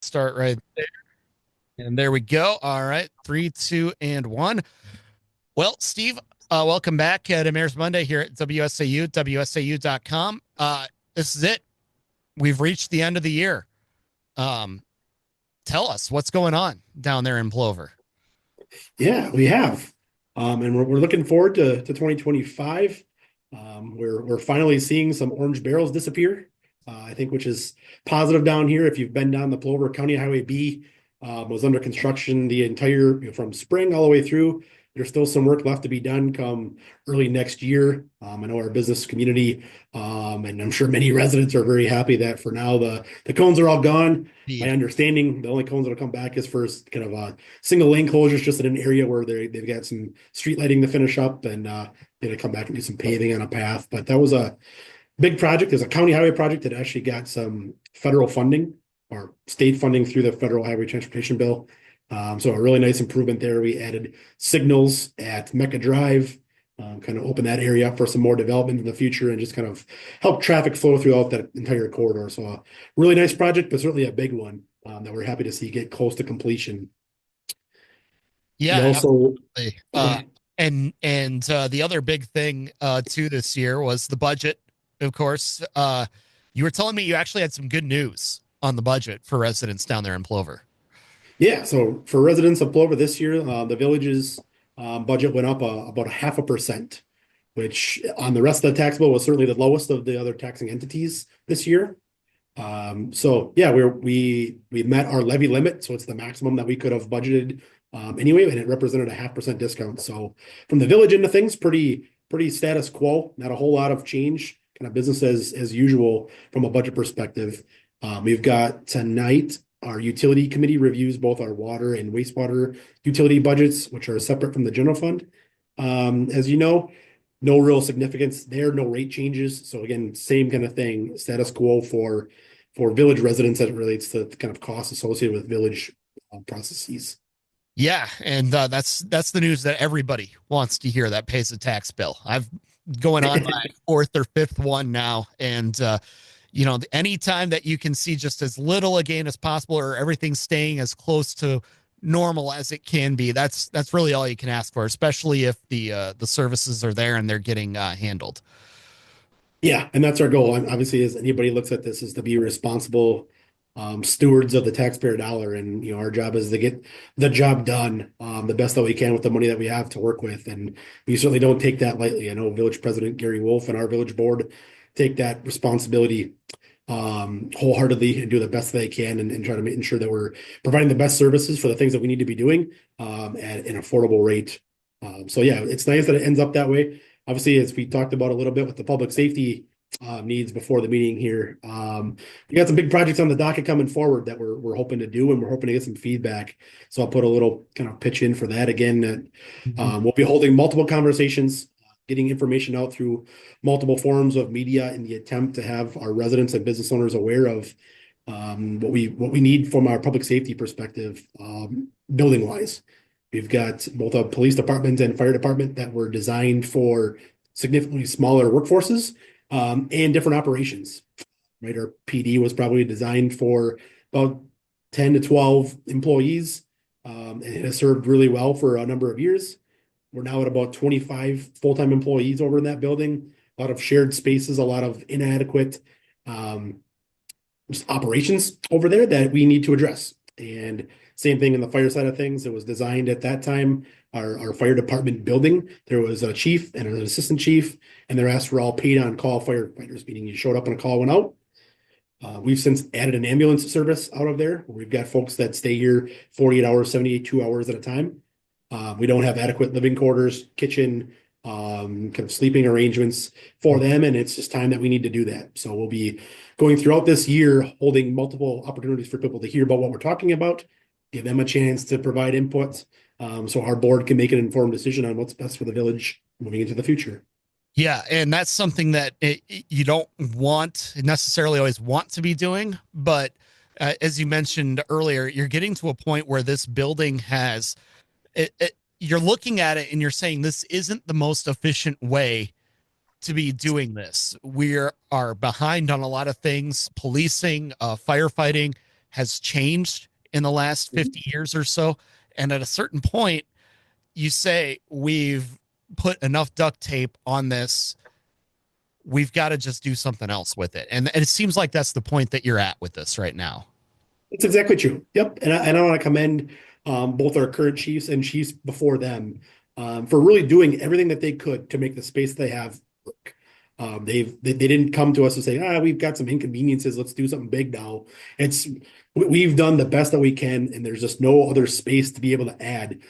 Start right there. And there we go. All right. Three, two, and one. Well, Steve, welcome back to Mayor's Monday here at WSAU, WSAU.com. This is it. We've reached the end of the year. Um, Tell us what's going on down there in Plover. Yeah, we have. And we're looking forward to 2025. We're finally seeing some orange barrels disappear, I think, which is positive down here. If you've been down the Plover, County Highway B was under construction the entire, from spring all the way through. There's still some work left to be done come early next year. I know our business community, and I'm sure many residents are very happy that for now the cones are all gone. My Indeed. understanding, the only cones that'll come back is for kind of single lane closures just in an area where they've got some street lighting to finish up, and they're gonna come back and do some paving on a path. But that was a big project. There's a county highway project that actually got some federal funding or state funding through the federal highway transportation bill. So a really nice improvement there. We added signals at Mecca Drive, kind of open that area up for some more development in the future and just kind of help traffic flow throughout that entire corridor. So a really nice project, but certainly a big one that we're happy to see get close to completion. We Yeah, also, absolutely. And the other big thing too this year was the budget. Of course, you were telling me you actually had some good news on the budget for residents down there in Plover. yeah, so for residents of Plover this year, the village's budget went up about a 0.5%, which on the rest of the tax bill was certainly the lowest of the other taxing entities this year. So yeah, we met our levy limit, so it's the maximum that we could have budgeted anyway, and it represented a 0.5% discount. So from the village into things, pretty status quo, not a whole lot of change, kind of business as usual from a budget perspective. We've got tonight our utility committee reviews both our water and wastewater utility budgets, which are separate from the general fund. As you know, no real significance there, no rate changes. So again, same kind of thing, status quo for village residents as it relates to the kind of costs associated with village processes. Yeah, and that's the news that everybody wants to hear that pays a tax bill. I've going on my fourth or fifth one now, and anytime that you can see just as little a gain as possible or everything staying as close to normal as it can be, that's really all you can ask for, especially if the services are there and they're getting handled. Yeah, and that's our goal. Obviously, as anybody looks at this, is to be responsible stewards of the taxpayer dollar, and our job is to get the job done the best that we can with the money that we have to work with, and we certainly don't take that lightly. I know Village President Gary Wolf and our village board take that responsibility wholeheartedly and do the best they can and try to ensure that we're providing the best services for the things that we need to be doing at an affordable rate. So yeah, it's nice that it ends up that way. Obviously, as we talked about a little bit with the public safety needs before the meeting here, we got some big projects on the docket coming forward that we're hoping to do, and we're hoping to get some feedback. So I'll put a little kind of pitch in for that again. We'll be holding multiple conversations, getting information out through multiple forms of media in the attempt to have our residents and business owners aware of what we need from our public safety perspective, building wise. We've got both a police department and fire department that were designed for significantly smaller workforces and different operations. Right, our PD was probably designed for about 10 to 12 employees, and it has served really well for a number of years. We're now at about 25 full-time employees over in that building. A lot of shared spaces, a lot of inadequate operations over there that we need to address. And same thing in the fire side of things. It was designed at that time, our fire department building. There was a chief and an assistant chief, and they're asked for all paid on call firefighters, meaning you showed up and a call went out. We've since added an ambulance service out of there. We've got folks that stay here 48 hours, 72 hours at a time. We don't have adequate living quarters, kitchen, kind of sleeping arrangements for them, and it's just time that we need to do that. So we'll be going throughout this year, holding multiple opportunities for people to hear about what we're talking about, give them a chance to provide input, so our board can make an informed decision on what's best for the village moving into the future. Yeah, and that's something that you don't want necessarily always want to be doing, but as you mentioned earlier, you're getting to a point where this building has you're looking at it and you're saying this isn't the most efficient way to be doing this. We are behind on a lot of things, policing, firefighting, has changed in the last 50 years or so. And at a certain point, you say, we've put enough duct tape on this. We've got to just do something else with it. And it seems like that's the point that you're at with this right now. It's exactly true. Yep. And I want to commend both our current chiefs and chiefs before them for really doing everything that they could to make the space they have work. They didn't come to us and say, we've got some inconveniences. Let's do something big now. It's we've done the best that we can, and there's just no other space to be able to add.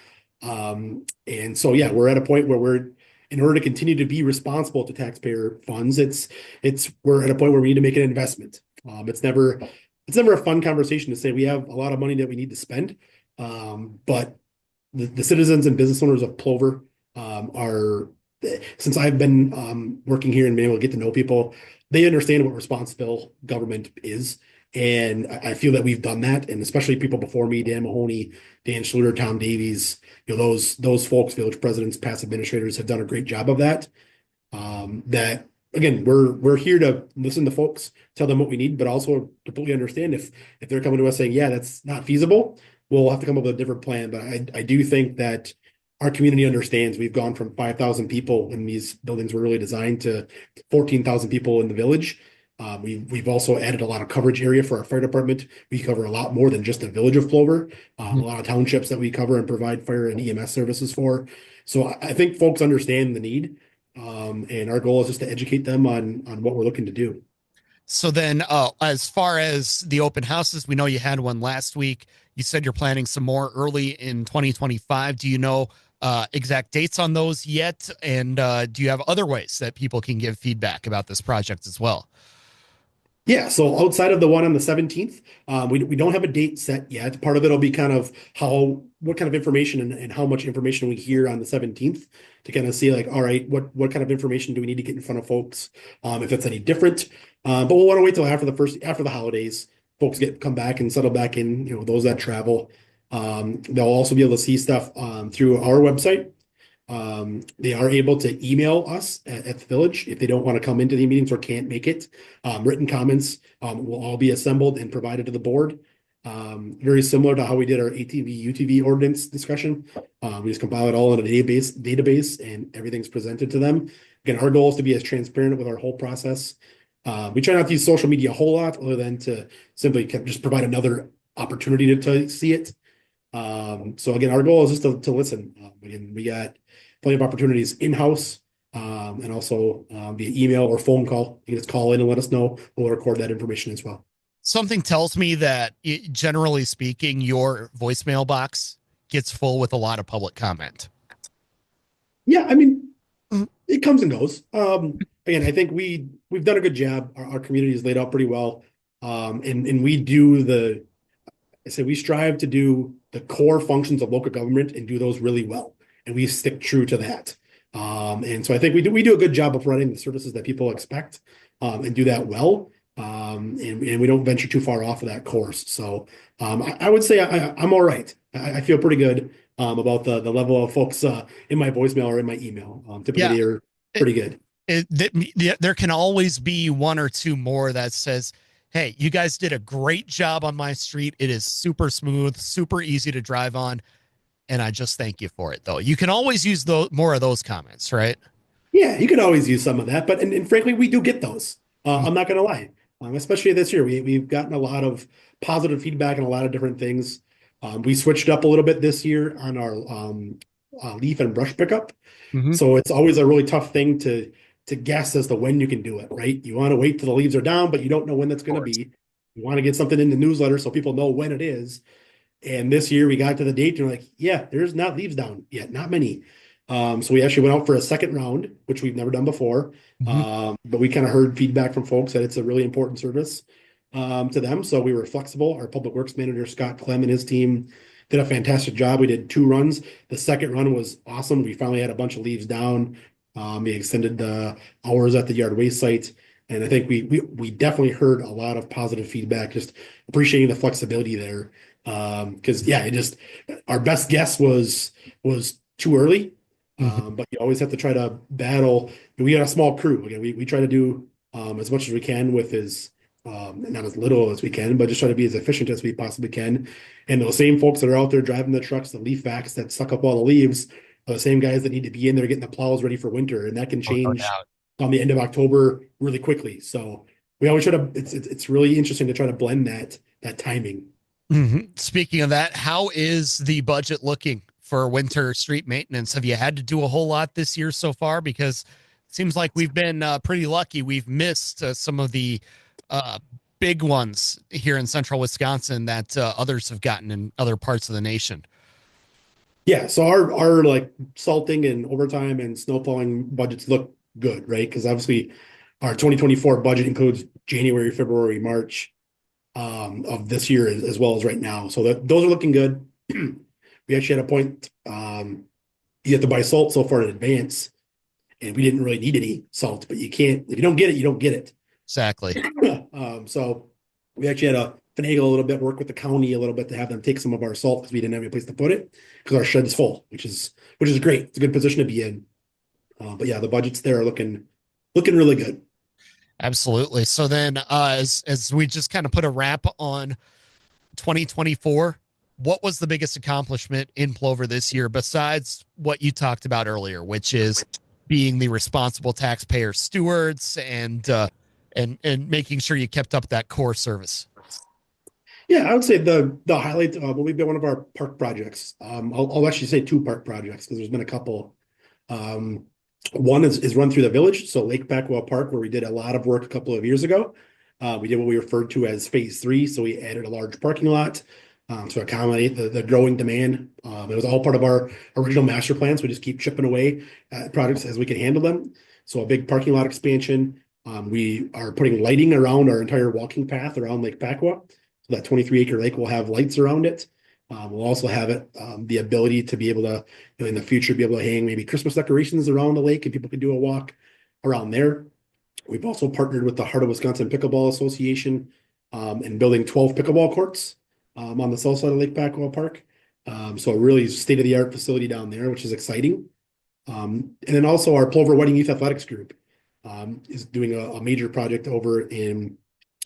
And so yeah, we're at a point where we're in order to continue to be responsible to taxpayer funds, it's we're at a point where we need to make an investment. It's never a fun conversation to say we have a lot of money that we need to spend. But the citizens and business owners of Plover are, since I've been working here and being able to get to know people, they understand what responsible government is. And I feel that we've done that. And especially people before me, Dan Mahoney, Dan Schluter, Tom Davies, those folks, village presidents, past administrators have done a great job of that. That again, we're here to listen to folks, tell them what we need, but also completely understand if they're coming to us saying, yeah, that's not feasible, we'll have to come up with a different plan. But I do think that our community understands we've gone from 5,000 people when these buildings were really designed to 14,000 people in the village. We've also added a lot of coverage area for our fire department. We cover a lot more than just the village of Plover, a lot of townships that we cover and provide fire and EMS services for. So I think folks understand the need. And our goal is just to educate them on what we're looking to do. So then, as far as the open houses, we know you had one last week. You said you're planning some more early in 2025. Do you know exact dates on those yet? And do you have other ways that people can give feedback about this project as well? Yeah, so outside of the one on the 17th, we don't have a date set yet. Part of it will be kind of what kind of information and how much information we hear on the 17th to kind of see like, all right, what kind of information do we need to get in front of folks, if it's any different. But we'll want to wait till after the holidays, folks come back and settle back in, those that travel. They'll also be able to see stuff through our website. They are able to email us at the village if they don't want to come into the meetings or can't make it. Written comments will all be assembled and provided to the board. Very similar to how we did our ATV UTV ordinance discussion. We just compile it all in a database and everything's presented to them. Again, our goal is to be as transparent with our whole process. We try not to use social media a whole lot other than to simply just provide another opportunity to see it. So again, our goal is just to listen. Again, we got plenty of opportunities in-house, and also via email or phone call. You can just call in and let us know. We'll record that information as well. Something tells me that generally speaking, your voicemail box gets full with a lot of public comment. Yeah, I mean, it comes and goes. Again, I think we've done a good job. Our community is laid out pretty well. And we strive to do the core functions of local government and do those really well. And we stick true to that. And so I think we do a good job of running the services that people expect, and do that well. And we don't venture too far off of that course. So I would say I'm all right. I feel pretty good about the level of folks in my voicemail or in my email. Typically, they're pretty good. There can always be one or two more that says, hey, you guys did a great job on my street. It is super smooth, super easy to drive on. And I just thank you for it, though. You can always use more of those comments, right? Yeah, you can always use some of that. But and frankly, we do get those. I'm not going to lie. Especially this year, we've gotten a lot of positive feedback and a lot of different things. We switched up a little bit this year on our leaf and brush pickup. Mm-hmm. So it's always a really tough thing to guess as to when you can do it, right? You want to wait till the leaves are down, but you don't know when that's going to be. You want to get something in the newsletter so people know when it is. And this year we got to the date and we're like, yeah, there's not leaves down yet, not many. So we actually went out for a second round, which we've never done before. But we kind of heard feedback from folks that it's a really important service to them. So we were flexible. Our public works manager, Scott Clem, and his team did a fantastic job. We did 2 runs. The second run was awesome. We finally had a bunch of leaves down. We extended the hours at the yard waste site. And I think we definitely heard a lot of positive feedback, just appreciating the flexibility there. Because our best guess was too early. But you always have to try to battle. We got a small crew. Again, we try to do as much as we can with as not as little as we can, but just try to be as efficient as we possibly can. And those same folks that are out there driving the trucks, the leaf vacs that suck up all the leaves, are the same guys that need to be in there getting the plows ready for winter, and that can Oh, no change doubt. on the end of October really quickly. So we always try to. It's really interesting to try to blend that timing. Speaking of that, how is the budget looking for winter street maintenance? Have you had to do a whole lot this year so far? Because it seems like we've been pretty lucky. We've missed some of the uh, big ones here in central Wisconsin that others have gotten in other parts of the nation. Yeah, so our like salting and overtime and snow plowing budgets look good, right? Because obviously our 2024 budget includes January, February, March of this year as well as right now. So that those are looking good. We actually had a point you have to buy salt so far in advance, and we didn't really need any salt, but you can't if you don't get it, you don't get it. Exactly. So we actually had to finagle a little bit, work with the county a little bit to have them take some of our salt because we didn't have any place to put it because our shed is full, which is great. It's a good position to be in. But yeah, the budgets there are looking really good. Absolutely. So then, as we just kind of put a wrap on 2024, what was the biggest accomplishment in Plover this year besides what you talked about earlier, which is being the responsible taxpayer stewards and making sure you kept up that core service? Yeah, I would say the highlight will be one of our park projects. I'll actually say two park projects because there's been a couple. Um, One is run through the village, so Lake Pacwa Park, where we did a lot of work a couple of years ago. We did what we referred to as phase three, so we added a large parking lot to accommodate the growing demand. It was all part of our original master plan, so we just keep chipping away at projects as we can handle them. So a big parking lot expansion. We are putting lighting around our entire walking path around Lake Pacwa. So that 23-acre lake will have lights around it. We'll also have it the ability to be able to, in the future, be able to hang maybe Christmas decorations around the lake and people can do a walk around there. We've also partnered with the Heart of Wisconsin Pickleball Association in building 12 pickleball courts on the south side of Lake Pacwa Park. So a really state-of-the-art facility down there, which is exciting. And then also our Plover Wedding Youth Athletics Group is doing a major project over in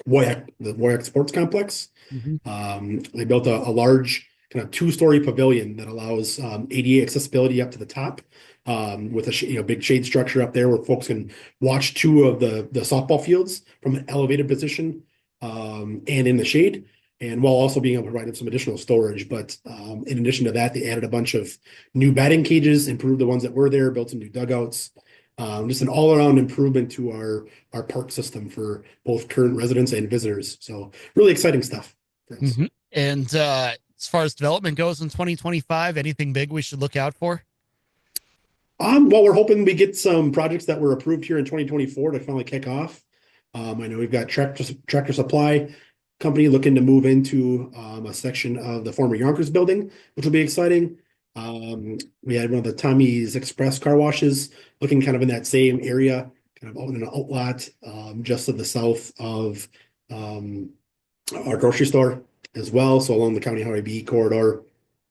the Woyak Sports Complex. Mhm. They built a large kind of two-story pavilion that allows ADA accessibility up to the top with a big shade structure up there where folks can watch two of the softball fields from an elevated position and in the shade, and while also being able to provide some additional storage. But in addition to that, they added a bunch of new batting cages, improved the ones that were there, built some new dugouts. Just an all-around improvement to our park system for both current residents and visitors. So really exciting stuff for us. Mhm. And as far as development goes in 2025, anything big we should look out for? Well, we're hoping we get some projects that were approved here in 2024 to finally kick off. I know we've got Tractor Supply Company looking to move into a section of the former Yonkers building, which will be exciting. We had one of the Tommy's Express car washes looking kind of in that same area, kind of out in an outlot just to the south of um, our grocery store as well. So along the County Highway B corridor,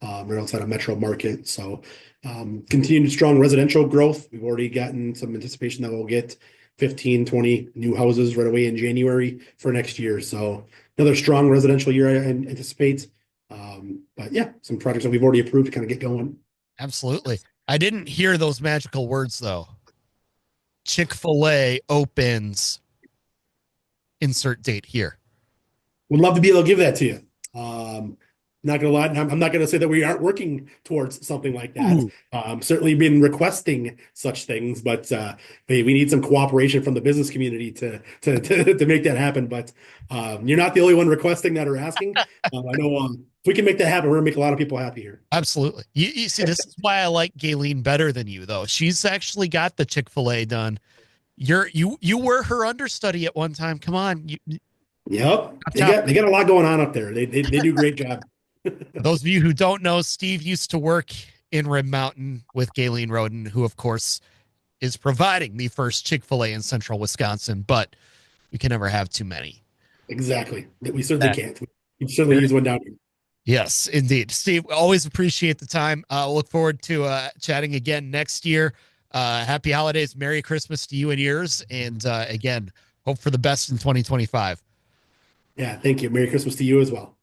right outside of Metro Market. So continued strong residential growth. We've already gotten some anticipation that we'll get 15, 20 new houses right away in January for next year. So another strong residential year I anticipate. But yeah, some projects that we've already approved to kind of get going. Absolutely. I didn't hear those magical words though. Chick-fil-A opens insert date here. Would love to be able to give that to you. Not gonna lie, I'm not gonna say that we aren't working towards something like that. Ooh, Certainly been requesting such things, but we need some cooperation from the business community to make that happen. But you're not the only one requesting that or asking. I know if we can make that happen, we're gonna make a lot of people happy here. absolutely. You see, this is why I like Gayleen better than you, though. She's actually got the Chick-fil-A done. You were her understudy at one time. Come on, Yep, top they top. got a lot going on up there. They do a great job. For those of you who don't know, Steve used to work in Rim Mountain with Gayleen Roden, who of course is providing the first Chick-fil-A in central Wisconsin, but we can never have too many. Exactly. We certainly That can't. We certainly very use one down here. Yes, indeed. Steve, always appreciate the time. We'll look forward to chatting again next year. Happy holidays. Merry Christmas to you and yours. And again, hope for the best in 2025. Yeah, thank you. Merry Christmas to you as well.